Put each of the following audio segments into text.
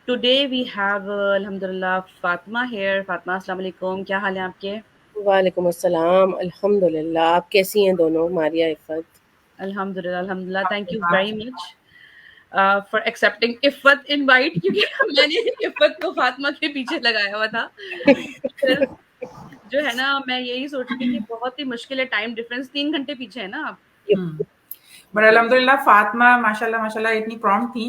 Today we have Alhamdulillah Fatma here. Fatma, अस्सलाम वालेकुम. क्या हाल है आपके? वालेकुम अस्सलाम। अल्हम्दुलिल्लाह। आप कैसी हैं दोनों, Maria, Iffat? Alhamdulillah, Alhamdulillah. Thank you आपके very much for accepting Iffat invite क्योंकि मैंने इफ़त को फातिमा के पीछे लगाया हुआ था. फिर जो है ना मैं यही सोच रही थी कि बहुत ही मुश्किल है टाइम डिफरेंस 3 घंटे पीछे है ना आप. बट अल्हम्दुलिल्लाह फातिमा माशाल्लाह माशाल्लाह इतनी प्रॉम्प्ट थी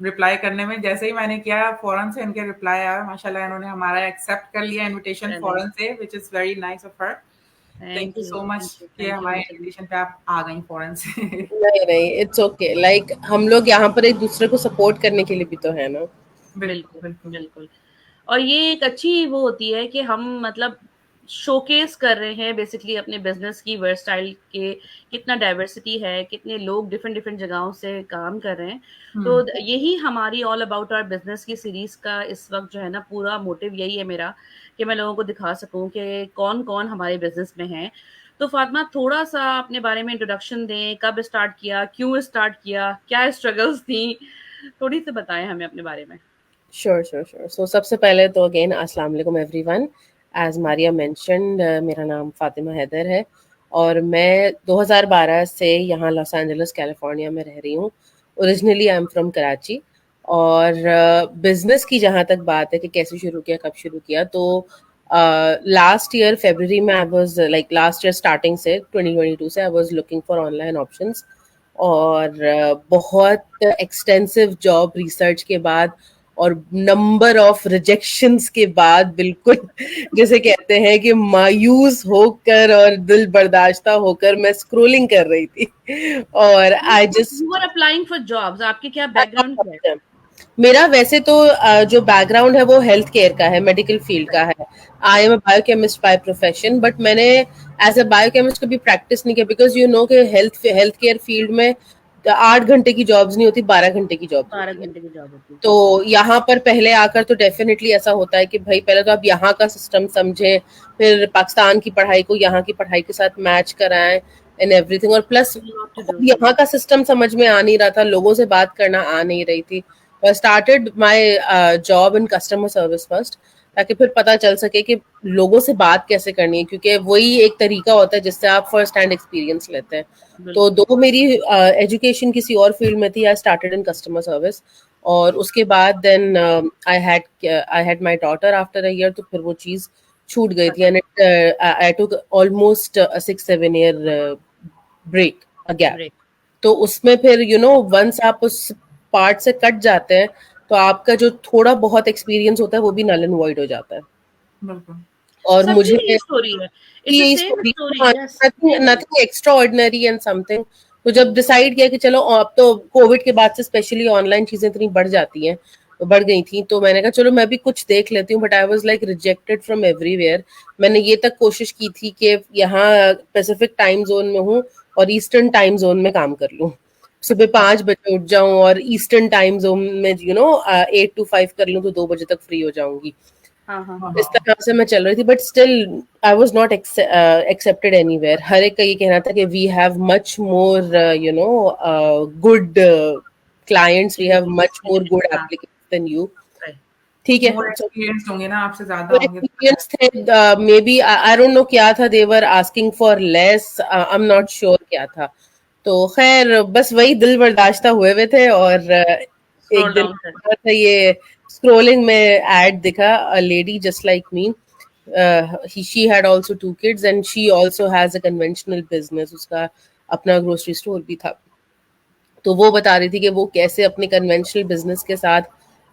रिप्लाई करने में। जैसे ही मैंने किया फौरन से इनके रिप्लाई आया माशाल्लाह, इन्होंने हमारा एक्सेप्ट कर लिया इनविटेशन चलिए. फौरन से, which is very nice of her. Thank thank you you, so much thank you, कि थैंक यू. हमारे इनविटेशन पे आप आ गई फौरन से। नहीं नहीं, इट्स ओके। लाइक हम लोग यहाँ पर एक दूसरे को सपोर्ट करने के लिए भी तो है ना। बिल्कुल बिल्कुल, बिल्कुल। बिल्कुल. और ये एक अच्छी वो होती है कि हम मतलब शोकेस कर रहे हैं बेसिकली अपने बिजनेस की वर्कस्टाइल के कितना डाइवर्सिटी है, कितने लोग डिफरेंट डिफरेंट जगहों से काम कर रहे हैं. तो यही हमारी ऑल अबाउट आवर बिजनेस की सीरीज का इस वक्त जो है ना पूरा मोटिव यही है मेरा कि मैं लोगों को दिखा सकूं कि कौन कौन हमारे बिजनेस में है. तो फातिमा थोड़ा सा अपने बारे में इंट्रोडक्शन दें, कब स्टार्ट किया, क्यों स्टार्ट किया, क्या स्ट्रगल्स थी, थोड़ी सी बताएं हमें अपने बारे में. Sure sure sure. सो सबसे पहले तो अगेन अस्सलाम वालेकुम एवरीवन। एज मारिया मेंशन्ड, मेरा नाम फातिमा हैदर है और मैं 2012 से यहाँ लॉस एंजलिस कैलिफोर्निया में रह रही हूँ। Originally I am from Karachi. और बिजनेस की जहाँ तक बात है कि कैसे शुरू किया, कब शुरू किया, तो लास्ट ईयर फरवरी में I was like last year starting से 2022 से I was looking for online options. और बहुत एक्सटेंसिव जॉब रिसर्च के बाद और नंबर ऑफ रिजेक्शंस के बाद बिल्कुल जैसे कहते हैं कि मायूस होकर और दिल बर्दाश्ता होकर मैं स्क्रोलिंग कर रही थी और I you just are applying for jobs, आपके क्या बैकग्राउंड क्या है? मेरा वैसे तो जो बैकग्राउंड है वो हेल्थ केयर का है, मेडिकल फील्ड का है। I am a biochemist by profession, but मैंने एज अ बायोकेमिस्ट कभी प्रैक्टिस नहीं किया बिकॉज यू नो कि हेल्थ केयर फील्ड में 8 घंटे की जॉब्स नहीं होती, 12 घंटे की जॉब्स बारह होती है। घंटे की जॉब होती है. तो यहाँ पर पहले आकर तो डेफिनेटली ऐसा होता है कि भाई पहले तो आप यहाँ का सिस्टम समझें, फिर पाकिस्तान की पढ़ाई को यहाँ की पढ़ाई के साथ मैच कराएं एंड एवरीथिंग। और प्लस लॉट टू खुद डू. यहाँ का सिस्टम समझ में आ नहीं रहा था, लोगों से बात करना आ नहीं रही थी। तो I started my job in customer service first, ताकि फिर पता चल सके कि लोगों से बात कैसे करनी है, क्योंकि वही एक तरीका होता है जिससे आप फर्स्ट हैंड एक्सपीरियंस लेते हैं। तो बिल्कुल. दो मेरी एजुकेशन किसी और फील्ड में थी, I started in customer service. और उसके बाद then I had my daughter after a year, तो फिर वो चीज़ छूट गई थी and I took almost 6-7 year break, a gap. Break. तो उसमें फिर वंस आप उस पार्ट से कट जाते हैं तो आपका जो थोड़ा बहुत एक्सपीरियंस होता है वो भी नल एंड वॉइड हो जाता है। बिल्कुल। और सबकी मुझे यही स्टोरी है. इट्स द यही सेम स्टोरी, स्टोरी. हाँ, yes, nothing same. Nothing extra ordinary and something. तो जब डिसाइड किया कि चलो, अब तो कोविड के बाद से स्पेशली ऑनलाइन चीजें इतनी बढ़ जाती हैं, तो बढ़ गई थी, तो मैंने कहा चलो मैं भी कुछ देख लेती हूँ। But I was like rejected from everywhere. मैंने ये तक कोशिश की थी कि यहाँ पैसिफिक टाइम जोन में हूँ और ईस्टर्न टाइम जोन में काम कर लूँ, सुबह 5 बजे उठ जाऊं और ईस्टर्न टाइम जोन में 8 to 5 कर लूं, तो 2 बजे तक फ्री हो जाऊंगी। हाँ, हाँ, हाँ हाँ. इस तरह से मैं चल रही थी, but still I was not accepted anywhere. हर एक का ये कहना था कि we have much more good clients, we have much more good हाँ, एप्लीकेंट्स देन यू। राइट. ठीक है, मोर so एक्सपीरियंस्ड होंगे ना, आपसे ज्यादा वो होंगे। एक्सपीरियंस थे। Maybe I don't know क्या था, they were asking for less, I am not sure क्या था। तो खैर बस वही दिल बर्दाश्ता हुए थे। और एक स्क्रॉल दिन डाउन कर. था ये, स्क्रोलिंग में एड दिखा, a lady just like me, she had also 2 kids and she also has a conventional business, उसका अपना ग्रोसरी स्टोर भी था। तो वो बता रही थी कि वो कैसे अपने कन्वेंशनल बिजनेस के साथ,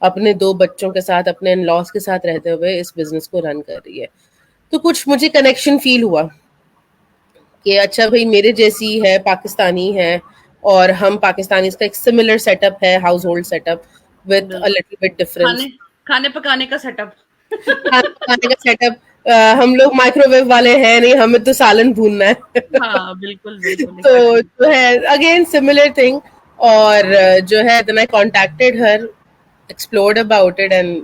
अपने 2 बच्चों के साथ, अपने इन लॉज के साथ रहते हुए इस बिजनेस को रन कर रही है। तो कुछ मुझे कनेक्शन फील हुआ कि अच्छा भाई, मेरे जैसी है, पाकिस्तानी है, और हम पाकिस्तानी का एक सिमिलर सेटअप है, house hold setup, with a बिल्कुल. लिटिल बिट खाने डिफरेंस। खाने पकाने का सेटअप. खाना पकाने का सेटअप, हम लोग माइक्रोवेव वाले हैं नहीं, हमें तो सालन भूनना है। हाँ, बिल्कुल, बिल्कुल, तो एग्जैक्टली. जो है अगेन सिमिलर थिंग। और जो है then I contacted her, explored about it and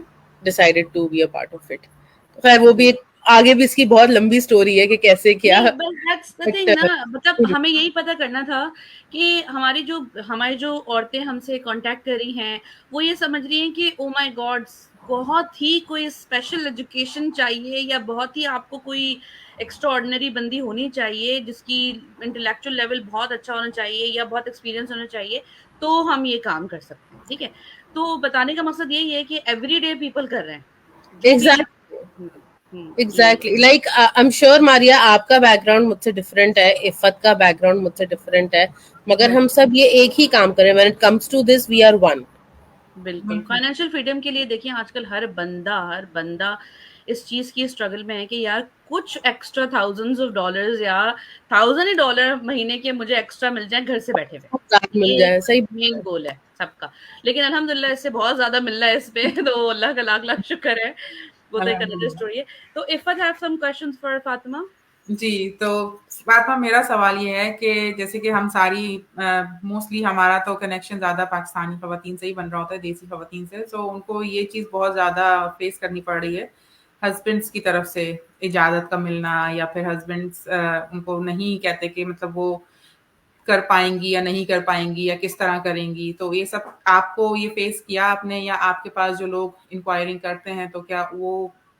decided to be a part of it। तो खैर वो भी बिल्कुल. एक आगे भी इसकी बहुत लंबी स्टोरी है कि कैसे क्या। नहीं, बस दैट्स द थिंग ना, मतलब हमें यही पता करना था कि हमारी जो औरतें हमसे कांटेक्ट कर रही हैं, वो ये समझ रही हैं कि ओ माय गॉड, बहुत ही कोई स्पेशल एजुकेशन चाहिए या बहुत ही आपको कोई एक्स्ट्रा ऑर्डिनरी बंदी होनी चाहिए जिसकी इंटेलेक्चुअल लेवल बहुत अच्छा होना चाहिए या बहुत एक्सपीरियंस होना चाहिए, तो हम ये काम कर सकते हैं। ठीक है, तो बताने का मकसद यही है कि एवरीडे पीपल कर रहे हैं जो भी exactly like I am sure Maria आपका बैकग्राउंड मुझसे डिफरेंट है, इफ़त का बैकग्राउंड मुझसे डिफरेंट है, मगर हम सब ये एक ही काम करें। When it comes to this we are one. बिल्कुल, फाइनेंशियल फ्रीडम के लिए देखिए आजकल हर बंदा इस चीज की स्ट्रगल में है कि यार कुछ एक्स्ट्रा थाउजेंड्स ऑफ डॉलर्स या $1000 महीने के मुझे एक्स्ट्रा मिल जाए घर से बैठे हुए, मिल ये जाए, सही। मेन गोल है सबका। लेकिन अल्हम्दुलिल्लाह इससे बहुत ज्यादा मिल रहा है इस पे तो अल्लाह का लाख लाख शुक्र है, वो तो एक अनदर स्टोरी है। तो if I have some questions for Fatima. जी, तो फातिमा मेरा सवाल ये है कि जैसे कि हम सारी मोस्टली हमारा तो कनेक्शन ज़्यादा पाकिस्तानी ख़वातीन से ही बन रहा होता है, देसी ख़वातीन से, सो उनको ये चीज़ बहुत ज़्यादा फेस करनी पड़ रही है हस्बैंड्स की तरफ से इजाज़त का मिलना, या फिर हस्बैंड्स उनको नहीं कहते कि मतलब वो कर पाएंगी या नहीं कर पाएंगी या किस तरह करेंगी। तो ये सब आपको ये फेस किया आपने, या आपके पास जो लोग इंक्वायरिंग करते हैं तो क्या वो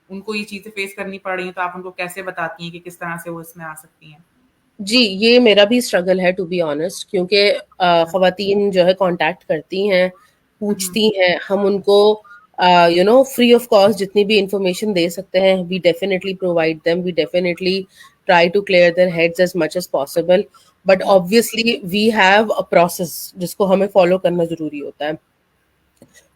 उनको ये चीजें फेस करनी पड़ रही हैं, तो आप उनको कैसे बताती हैं कि किस तरह से वो इसमें आ सकती हैं? जी, ये मेरा भी स्ट्रगल है टू बी ऑनेस्ट, क्योंकि ख़वातीन जो है कांटेक्ट करती हैं, पूछती हैं, हम उनको you know free of cost जितनी भी इंफॉर्मेशन दे सकते हैं we definitely provide them, we definitely try to clear their heads as much as possible, but obviously we have a process जिसको हमें फॉलो करना जरूरी होता है।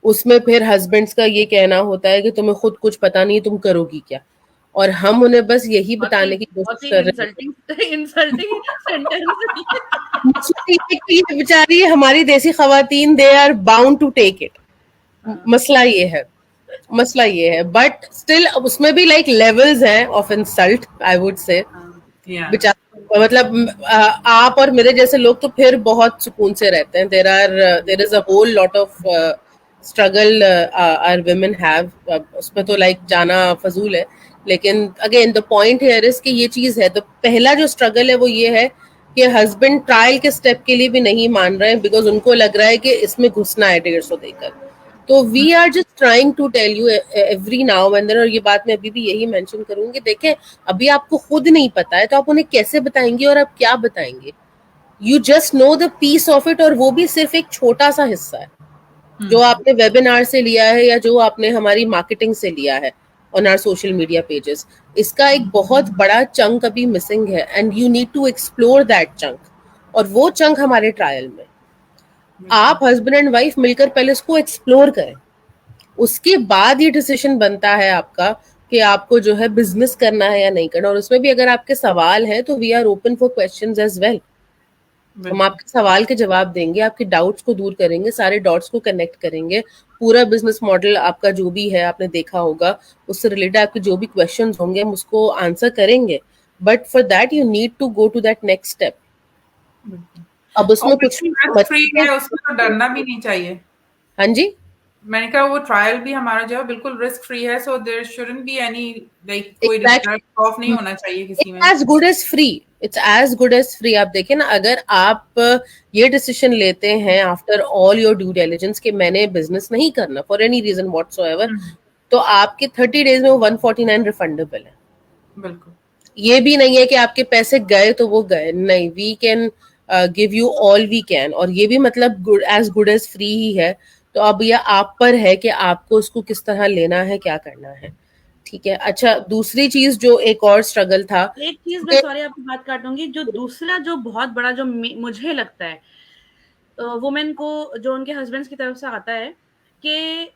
उसमें फिर हस्बैंड्स का ये कहना होता है कि तुम्हें खुद कुछ पता नहीं, तुम करोगी क्या, और हम उन्हें बस यही बताने की बहुत कोशिश ही कर रहे हैं। Insulting sentence. ये बेचारी हमारी देसी खवातीन, they are bound to take it. मसला ये है, मसला ये है, बट स्टिल उसमें भी लाइक लेवल्स हैं of insult I would say. बेचारा मतलब आप और मेरे जैसे लोग तो फिर बहुत सुकून से रहते हैं। There is a whole lot of struggle our women have, उसमें तो लाइक जाना फजूल है। लेकिन again the point here is कि ये चीज है, तो पहला जो स्ट्रगल है वो ये है कि हस्बैंड ट्रायल के स्टेप के लिए भी नहीं मान रहे हैं, बिकॉज उनको लग रहा है कि इसमें घुसना है 150 देकर। तो we are just trying to tell you every now and then, और ये बात मैं अभी भी यही मेंशन करूंगी, देखें अभी आपको खुद नहीं पता है तो आप उन्हें कैसे बताएंगे और आप क्या बताएंगे? You just know the piece of it, और वो भी सिर्फ एक छोटा सा हिस्सा है जो आपने वेबिनार से लिया है या जो आपने हमारी मार्केटिंग से लिया है on our social media pages. इसका एक बहुत बड़ा चंक अभी मिसिंग है and you need to explore that chunk, और वो चंक हमारे ट्रायल में। आप हस्बैंड एंड वाइफ मिलकर पहले इसको एक्सप्लोर करें, उसके बाद ये डिसीजन बनता है आपका कि आपको जो है बिजनेस करना है या नहीं करना। और उसमें भी अगर आपके सवाल हैं तो we are open for questions as well. हम आपके सवाल के जवाब देंगे, आपके डाउट्स को दूर करेंगे, सारे डॉट्स को कनेक्ट करेंगे, पूरा बिजनेस मॉडल आपका जो भी है आपने देखा होगा उससे रिलेटेड आपके जो भी क्वेश्चंस होंगे हम उसको आंसर करेंगे, but for that you need to go to that next step. अब उसमें कुछ फ्री है, उसमें तो डरना भी नहीं चाहिए। हाँ जी, मैंने कहा वो ट्रायल भी हमारा जो है बिल्कुल रिस्क फ्री है, so there shouldn't be any like कोई रिस्क ऑफ नहीं होना चाहिए किसी में। As good as free, it's as good as free. आप देखें ना, अगर आप ये डिसीजन लेते हैं after all your due diligence कि मैंने बिजनेस नहीं करना फॉर एनी रीजन व्हाटसोएवर, तो आपके 30 डेज में वो 149 रिफंडेबल है। बिल्कुल, ये भी नहीं है कि आपके पैसे गए तो वो गए, नहीं, we can give you all we can, और ये भी मतलब गुड एज फ्री ही है। तो अब ये आप पर है कि आपको उसको किस तरह लेना है, क्या करना है। ठीक है, अच्छा दूसरी चीज जो एक और स्ट्रगल था, एक चीज मैं सॉरी आपकी बात काटूंगी, जो दूसरा जो बहुत बड़ा जो मुझे लगता है वुमेन को जो उनके हस्बैंड्स की तरफ से आता है कि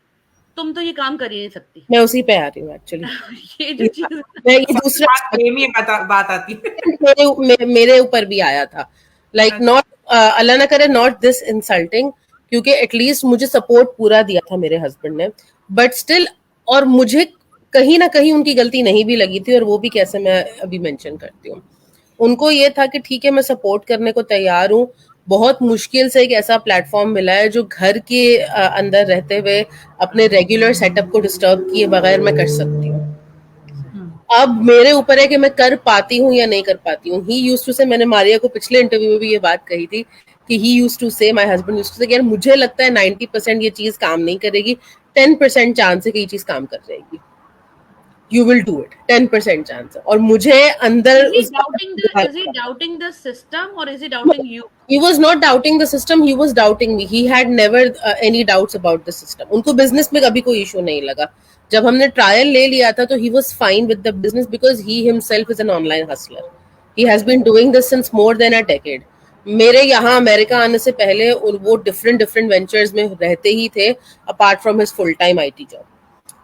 तुम तो ये काम कर ही नहीं सकती। मैं उसी पे आ रही हूँ एक्चुअली। ये जो चीज मैं ये दूसरा बात आती है मेरे ऊपर भी आया था, लाइक नॉट अल्लाह ना करे नॉट दिस इंसल्टिंग, क्योंकि एटलीस्ट मुझे सपोर्ट पूरा दिया था मेरे हस्बैंड ने, बट स्टिल, और मुझे कहीं ना कहीं उनकी गलती नहीं भी लगी थी, और वो भी कैसे मैं अभी मेंशन करती हूँ। उनको ये था कि ठीक है मैं सपोर्ट करने को तैयार हूँ, बहुत मुश्किल से एक ऐसा प्लेटफॉर्म मिला है जो घर के अंदर रहते हुए अपने रेगुलर सेटअप को डिस्टर्ब किए बगैर मैं कर सकती हूँ। अब मेरे ऊपर है कि मैं कर पाती हूँ या नहीं कर पाती हूँ. ही यूज्ड टू से, मैंने मारिया को पिछले इंटरव्यू में भी ये बात कही थी कि ही यूज्ड टू से, माय हस्बैंड यूज्ड टू से, यार मुझे लगता है 90% ये चीज काम नहीं करेगी, 10% चांस है कि ये चीज काम कर जाएगी. You will do it, 10% chance है. और मुझे अंदर Is he उस doubting the is he doubting the system or is he doubting you? he was not doubting the system, he was doubting me. He had never any doubts about the system. उनको business में कभी कोई issue नहीं लगा. जब हमने trial ले लिया था तो he was fine with the business because he himself is an online hustler. He has been doing this since more than a decade. मेरे यहाँ अमेरिका आने से पहले वो different वेंचर्स में रहते ही थे apart from his full time IT job.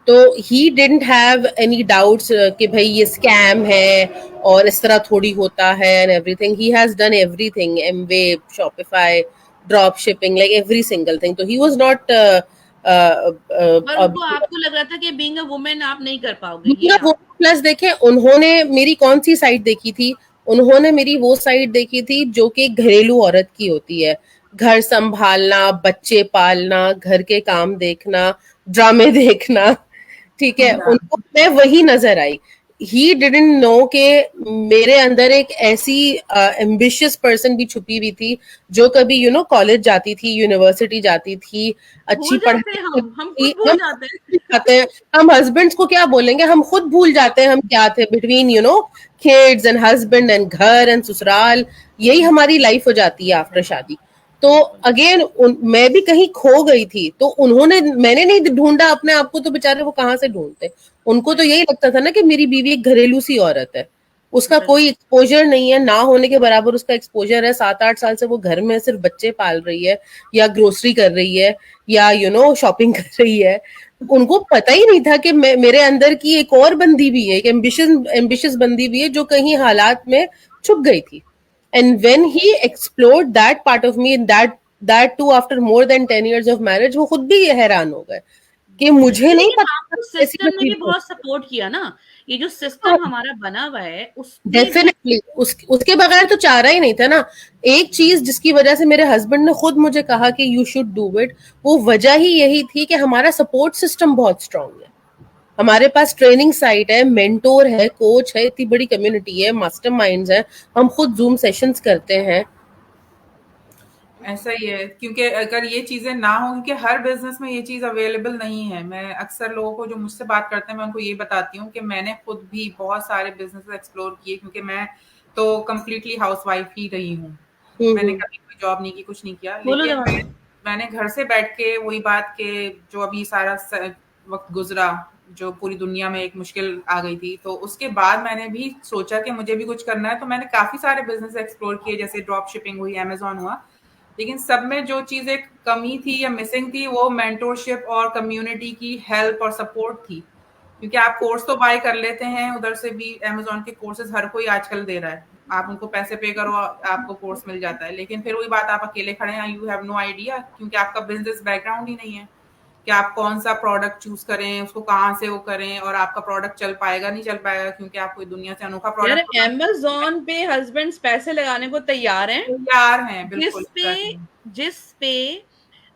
तो he didn't have any doubts कि भाई ये स्कैम है और इस तरह थोड़ी होता है and everything. He has done everything, Amway, Shopify, drop shipping, like every single thing. तो ही वाज नॉट उनको आपको लग रहा था कि बीइंग अ वुमेन आप नहीं कर पाओगे. प्लस देखें, उन्होंने मेरी कौन सी साइड देखी थी? उन्होंने मेरी वो साइड देखी थी जो कि घरेलू औरत की होती है. घर संभालना, बच्चे पालना, घर के काम देखना, ड्रामे देखना. ठीक है, उनको मैं वही नजर आई. ही डिडंट नो कि मेरे अंदर एक ऐसी एम्बिशियस पर्सन भी छुपी हुई थी जो कभी कॉलेज जाती थी, यूनिवर्सिटी जाती थी, अच्छी पढ़ाई, हम हस्बैंड्स को क्या बोलेंगे, हम खुद भूल जाते हैं हम क्या थे. Between kids and husband and घर एंड ससुराल, यही हमारी लाइफ हो जाती है आफ्टर शादी. तो अगेन मैं भी कहीं खो गई थी. तो मैंने नहीं ढूंढा अपने आप को, तो बेचारे वो कहाँ से ढूंढते. उनको तो यही लगता था ना कि मेरी बीवी एक घरेलू सी औरत है, उसका कोई एक्सपोजर नहीं है, ना होने के बराबर उसका एक्सपोजर है. 7-8 साल से वो घर में सिर्फ बच्चे पाल रही है, या ग्रोसरी कर रही है, या शॉपिंग कर रही है. उनको पता ही नहीं था कि मेरे अंदर की एक और बंदी भी है, एक एम्बिशियस बंदी भी है जो कहीं हालात में छुप गई थी. And when he explored that part of me, that too after more than 10 years of marriage, वो खुद भी हैरान हो गए कि मुझे नहीं पता. सिस्टम ने भी बहुत सपोर्ट किया ना. ये जो सिस्टम हमारा बना हुआ है डेफिनेटली उसके बगैर तो चारा ही नहीं था ना. एक चीज जिसकी वजह से मेरे हस्बैंड ने खुद मुझे कहा कि यू शुड डू इट, वो वजह ही यही थी कि हमारा सपोर्ट सिस्टम बहुत स्ट्रांग है. हमारे पास ट्रेनिंग साइट है, मेंटोर है, कोच है, इतनी बड़ी कम्युनिटी है, मास्टरमाइंड्स है, हम खुद जूम सेशंस करते हैं. ऐसा ही है, क्योंकि अगर ये चीजें ना हो, क्योंकि हर बिजनेस में ये चीज अवेलेबल नहीं है. मैं अक्सर लोगों को जो मुझसे बात करते हैं मैं उनको ये बताती हूँ कि मैंने खुद भी बहुत सारे बिजनेस एक्सप्लोर किए, क्योंकि मैं तो कम्प्लीटली हाउसवाइफ ही रही हूँ. मैंने कभी कोई जॉब नहीं की, कुछ नहीं किया. लेकिन मैंने घर से बैठ के वही बात के जो अभी सारा वक्त गुजरा, जो पूरी दुनिया में एक मुश्किल आ गई थी, तो उसके बाद मैंने भी सोचा कि मुझे भी कुछ करना है. तो मैंने काफी सारे बिजनेस एक्सप्लोर किए, जैसे ड्रॉप शिपिंग हुई, अमेजोन हुआ. लेकिन सब में जो चीज एक कमी थी या मिसिंग थी, वो मेंटोरशिप और कम्युनिटी की हेल्प और सपोर्ट थी. क्योंकि आप कोर्स तो बाय कर लेते हैं उधर से भी, अमेजोन के कोर्सेज हर कोई आजकल दे रहा है, आप उनको पैसे पे करो आपको कोर्स मिल जाता है. लेकिन फिर वही बात, आप अकेले खड़े हैं, यू हैव नो आइडिया, क्योंकि आपका बिजनेस बैकग्राउंड ही नहीं है कि आप कौन सा प्रोडक्ट चूज करें, उसको कहाँ से वो करें, और आपका प्रोडक्ट चल पाएगा नहीं चल पाएगा, क्योंकि आप कोई दुनिया से अनोखा प्रोडक्ट. अमेज़न पे हस्बैंड्स पैसे लगाने को तैयार हैं, बिल्कुल, जिस पे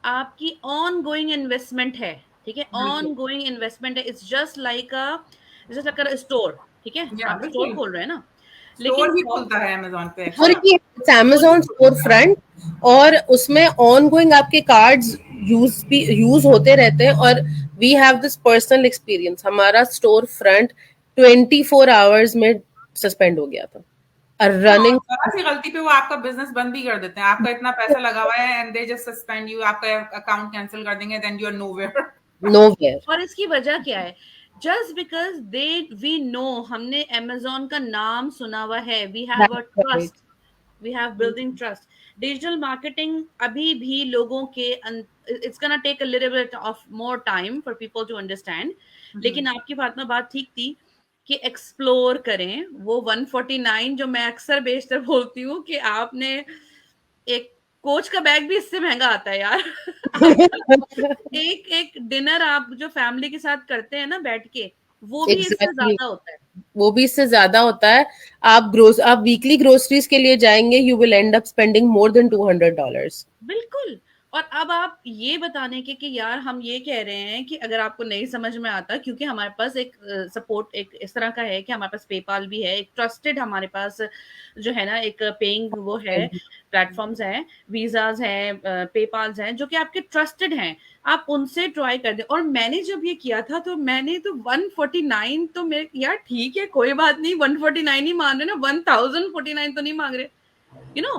आपकी ऑन गोइंग इन्वेस्टमेंट है. ठीक है, ऑन गोइंग इन्वेस्टमेंट है. It's just like a store. ठीक है, आप स्टोर खोल रहे हैं ना, लेकिन भी खुलता है अमेज़न पे. और ये अमेज़न स्टोर फ्रंट, और उसमें ऑन गोइंग आपके कार्ड्स यूज होते रहते हैं. और we have this personal experience, हमारा स्टोर फ्रंट 24 आवर्स में सस्पेंड हो गया था. रनिंग सी गलती पे वो आपका बिजनेस बंद भी कर देते हैं. आपका इतना पैसा लगा हुआ है and they just suspend you, आपका अकाउंट कैंसिल कर देंगे, देन यू आर नोवेयर. और इसकी वजह क्या है? जस्ट बिकॉज वी नो, हमने अमेज़न का नाम सुना हुआ है, we have a trust, we have building trust. Digital marketing अभी भी लोगों के, it's gonna take a little bit of more time for people to understand. लेकिन आपकी फातिमा बात ठीक थी कि एक्सप्लोर करें. वो 149 जो मैं अक्सर बेशतर बोलती हूँ कि आपने एक कोच का बैग भी इससे महंगा आता है यार. एक डिनर आप जो फैमिली के साथ करते हैं ना बैठ के, वो भी इससे ज्यादा होता है. वो भी इससे ज्यादा होता है. आप वीकली ग्रोसरीज के लिए जाएंगे, you will and up spending more than $200. बिल्कुल. और अब आप ये बताने के कि यार हम ये कह रहे हैं कि अगर आपको नहीं समझ में आता, क्योंकि हमारे पास एक सपोर्ट एक इस तरह का है कि हमारे पास पेपाल भी है, एक ट्रस्टेड हमारे पास जो है ना एक पेइंग वो है, प्लेटफॉर्म्स हैं, वीजाज हैं, पेपाल्स हैं, जो कि आपके ट्रस्टेड हैं, आप उनसे ट्राई कर दें। और मैंने जब ये किया था तो मैंने तो 149, तो मेरे यार ठीक है कोई बात नहीं, 149 ही मांग रहे ना, 1049 तो नहीं मांग रहे, यू नो।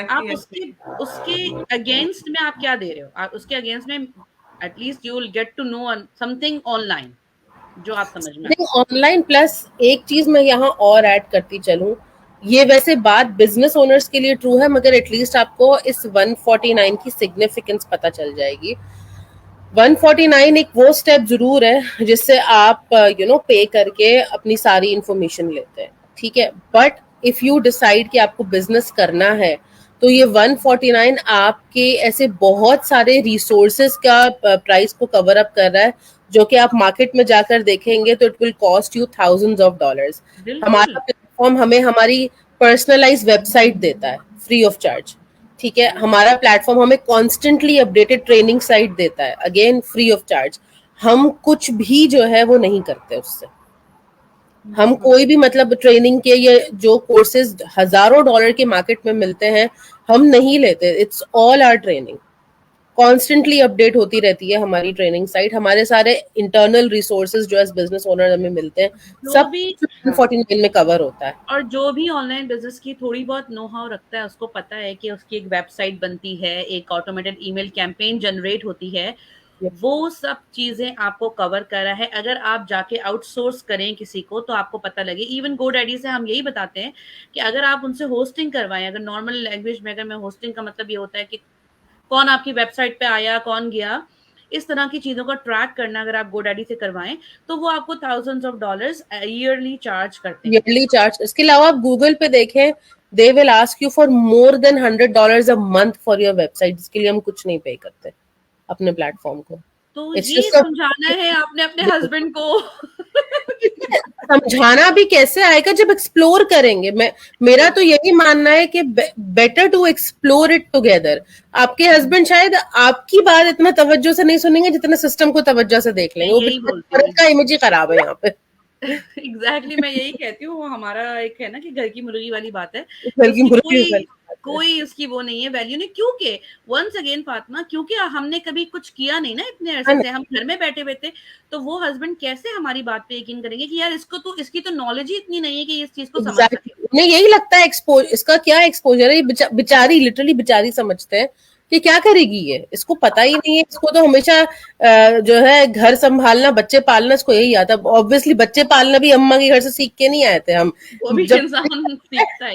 आप उसके उसके अगेंस्ट में आप क्या दे रहे हो, आप उसके अगेंस्ट में at least you will get to know something online जो आप समझ में आए। ऑनलाइन प्लस एक चीज मैं यहाँ और ऐड करती चलूं, ये वैसे बात बिजनेस ओनर्स के लिए ट्रू है, मगर एटलीस्ट आपको इस 149 की सिग्निफिकेंस पता चल जाएगी। 149 एक वो स्टेप जरूर है जिससे आप पे करके अपनी सारी इंफॉर्मेशन लेते हैं, ठीक है, बट इफ यू डिसाइड कि आपको बिजनेस करना है तो ये 149 आपके ऐसे बहुत सारे रिसोर्सेज का प्राइस को कवर अप कर रहा है, जो कि आप मार्केट में जाकर देखेंगे तो it will cost you thousands of dollars. हमारा प्लेटफॉर्म हमें हमारी पर्सनलाइज वेबसाइट देता है फ्री ऑफ चार्ज, ठीक है, हमारा प्लेटफॉर्म हमें कॉन्स्टेंटली अपडेटेड ट्रेनिंग साइट देता है, अगेन फ्री ऑफ चार्ज। हम कुछ भी जो है वो नहीं करते उससे, हम कोई भी मतलब ट्रेनिंग के ये जो कोर्सेज हजारों डॉलर के मार्केट में मिलते हैं हम नहीं लेते, it's all our training, constantly update होती रहती है हमारी ट्रेनिंग साइट, हमारे सारे इंटरनल रिसोर्सेज जो एज बिजनेस ओनर हमें मिलते हैं सब भी 149 में कवर होता है। और जो भी ऑनलाइन बिजनेस की थोड़ी बहुत नो हाउ रखता है उसको पता है कि उसकी एक वेबसाइट बनती है, एक ऑटोमेटेड ईमेल कैंपेन जनरेट होती है, वो सब चीजें आपको कवर कर रहा है। अगर आप जाके आउटसोर्स करें किसी को तो आपको पता लगे। इवन GoDaddy से हम यही बताते हैं कि अगर आप उनसे होस्टिंग करवाएं, अगर नॉर्मल लैंग्वेज में, अगर मैं होस्टिंग का मतलब ये होता है कि कौन आपकी वेबसाइट पे आया, कौन गया, इस तरह की चीजों का ट्रैक करना अगर आप GoDaddy से करवाएं तो वो आपको thousands of dollars yearly charge करते हैं, ईयरली चार्ज। इसके अलावा आप गूगल पे देखें, they will ask you for more than $100 a month for your website, जिसके लिए हम कुछ नहीं पे करते अपने प्लेटफॉर्म को। तो It's ये just a- समझाना है आपने अपने हस्बैंड को। समझाना भी कैसे आएगा जब एक्सप्लोर करेंगे। मेरा तो यही मानना है कि better to explore it together. आपके हस्बैंड शायद आपकी बात इतना तवज्जो से नहीं सुनेंगे जितना सिस्टम को तवज्जो से देख लेंगे, वो यही बोलती हूँ का इमेज ही खराब है यहाँ पे। एग्जैक्टली मैं यही कहती हूँ, वो हमारा एक है ना कि घर की मुर्गी वाली बात है, घर की मुर्गी कोई उसकी वो नहीं है, वैल्यू नहीं। क्योंकि वंस अगेन फातिमा, क्योंकि हमने कभी कुछ किया नहीं ना इतने अरसे से, हम घर में बैठे हुए थे, तो वो हस्बैंड कैसे हमारी बात पे यकीन करेंगे कि यार इसको तो, इसकी तो नॉलेज ही इतनी नहीं है कि इस चीज को समझ सके। नहीं, यही लगता है इसका क्या एक्सपोजर है, बेचारी लिटरली बेचारी समझते हैं कि क्या करेगी ये, इसको पता ही नहीं है, इसको तो हमेशा जो है घर संभालना, बच्चे पालना, इसको यही आता है। ऑब्वियसली बच्चे पालना भी अम्मा के घर से सीख के नहीं आए थे हम, वो भी इंसान सीखता है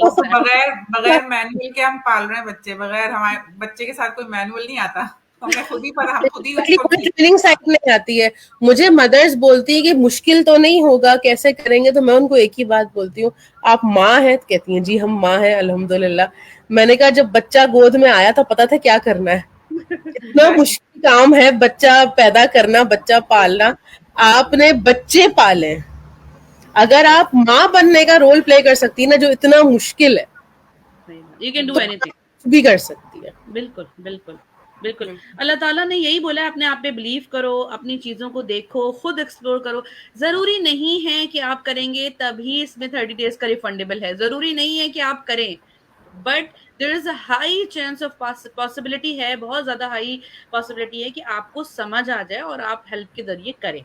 बगैर मैनुअल के हम पाल रहे हैं बच्चे, बगैर हमारे बच्चे के साथ कोई मैनुअल नहीं आता, हमें खुद ही पता, हम खुद ही ट्रेनिंग साइट में आती है। मुझे मदर्स बोलती है कि मुश्किल तो नहीं होगा, कैसे करेंगे, तो मैं उनको एक ही बात बोलती हूँ, आप माँ हैं? कहती हैं जी हम माँ हैं अल्हम्दुलिल्लाह। मैंने कहा जब बच्चा गोद में आया था पता था क्या करना है, इतना मुश्किल काम है बच्चा पैदा करना, बच्चा पालना। आपने बच्चे पाले, अगर आप माँ बनने का रोल प्ले कर सकती है ना जो इतना मुश्किल है, यू कैन डू एनीथिंग, भी कर सकती है। बिल्कुल बिल्कुल बिल्कुल। अल्लाह ताला ने यही बोला है, अपने आप पे बिलीव करो, अपनी चीजों को देखो, खुद एक्सप्लोर करो। जरूरी नहीं है कि आप करेंगे तभी इसमें 30 डेज का रिफंडेबल है, जरूरी नहीं है कि आप करें, but there is a high chance of possibility है, बहुत ज्यादा हाई पॉसिबिलिटी है कि आपको समझ आ जाए और आप हेल्प के जरिए करें।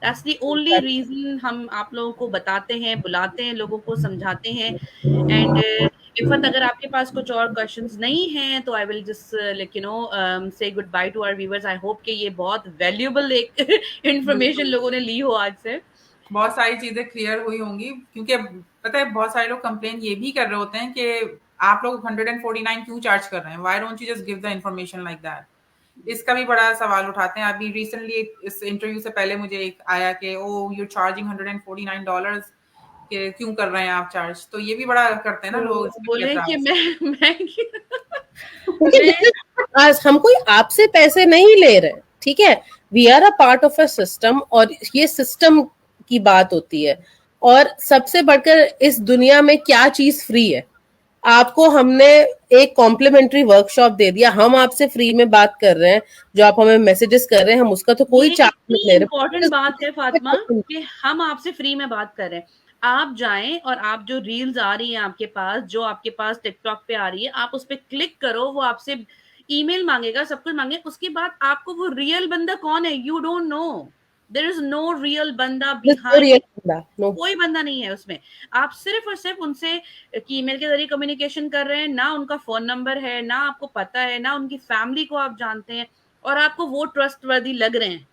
दैट्स द ओनली रीजन हम आप लोगों को बताते हैं, बुलाते हैं, लोगों को समझाते हैं। एंड इफत अगर आपके पास कुछ और क्वेश्चंस नहीं हैं तो I will just like you know say goodbye to our viewers. I hope कि ये बहुत वैल्यूएबल एक इंफॉर्मेशन लोगों ने ली हो आज से, बहुत सारी चीजें क्लियर हुई होंगी, क्योंकि पता है बहुत सारे लोग कंप्लेन ये भी कर रहे होते हैं कि आप लोग 149 क्यों चार्ज कर रहे हैं, why don't you just give the information like that. इसका भी बड़ा सवाल उठाते हैं। अभी रिसेंटली इस इंटरव्यू से पहले मुझे एक आया कि ओ यू चार्जिंग $149 के क्यों कर रहे हैं आप चार्ज, तो ये भी बड़ा करते हैं ना लोग। बोले कि मैं हम कोई आपसे पैसे नहीं ले रहे, ठीक है, we are a part of a system, और ये सिस्टम की बात होती है। और सबसे बढ़कर इस दुनिया में क्या चीज फ्री है? आपको हमने एक कॉम्प्लीमेंट्री वर्कशॉप दे दिया, हम आपसे फ्री में बात कर रहे हैं, जो आप हमें मैसेजेस कर रहे हैं, हम उसका तो कोई ये चार्ज नहीं इतनी ले इम्पोर्टेंट बात है फातिमा रहे। कि हम आपसे फ्री में बात कर रहे हैं। आप जाएं और आप जो रील्स आ रही हैं आपके पास, जो आपके पास टिकटॉक पे आ रही है, आप उस पर क्लिक करो, वो आपसे ईमेल मांगेगा, सब कुछ मांगेगा, उसके बाद आपको वो रियल बंदा कौन है you don't know. There is no real बंदा बिहाइंड, नो, कोई बंदा नहीं है उसमें। आप सिर्फ और सिर्फ उनसे ईमेल के जरिए कम्युनिकेशन कर रहे हैं, ना उनका फोन नंबर है, ना आपको पता है, ना उनकी फैमिली को आप जानते हैं, और आपको वो ट्रस्टवर्दी लग रहे हैं।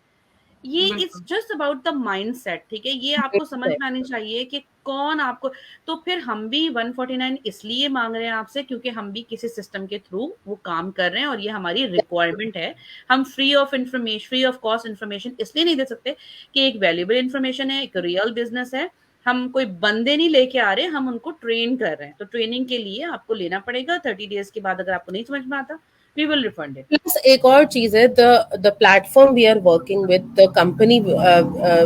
ये इट्स बिल्कुल जस्ट अबाउट द माइंडसेट, ठीक है, ये आपको समझ में आनी चाहिए कि कौन आपको। तो फिर हम भी 149 इसलिए मांग रहे हैं आपसे क्योंकि हम भी किसी सिस्टम के थ्रू वो काम कर रहे हैं और ये हमारी रिक्वायरमेंट है। हम free of information, free of cost information इसलिए नहीं दे सकते कि एक वैल्यूएबल इंफॉर्मेशन है, एक रियल बिजनेस है। हम कोई बंदे नहीं लेके आ रहे, हम उनको ट्रेन कर रहे हैं। तो ट्रेनिंग के लिए आपको लेना पड़ेगा, 30 डेज के बाद अगर आपको नहीं समझ में आता, we will refund it. Plus एक और चीज है, the platform we are working with, the company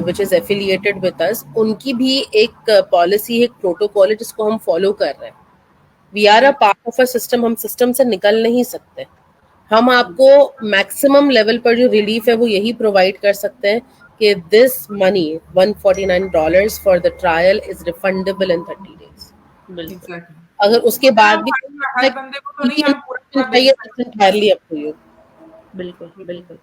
which is affiliated with us, उनकी भी एक पॉलिसी, एक प्रोटोकॉल है जिसको हम फॉलो कर रहे हैं। We are a part of a system, हम सिस्टम से निकल नहीं सकते। हम आपको मैक्सिमम लेवल पर जो रिलीफ है वो यही प्रोवाइड कर सकते हैं कि this money $149 for the trial is refundable in 30 days। बिल्कुल एग्जैक्टली। अगर उसके बाद भी हर बंदे को तो नहीं हम पूरा दे चाहिए, सकते। entirely up to you। बिल्कुल बिल्कुल।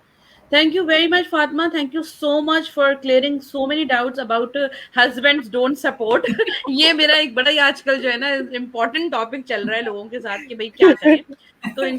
Thank you very much, Fatma. Thank you so much for clearing so many doubts about husbands don't support. ये मेरा एक बड़ा ही आजकल जो है ना इम्पोर्टेंट टॉपिक चल रहा है लोगों के साथ कि भाई क्या करें। तो इंशाल्लाह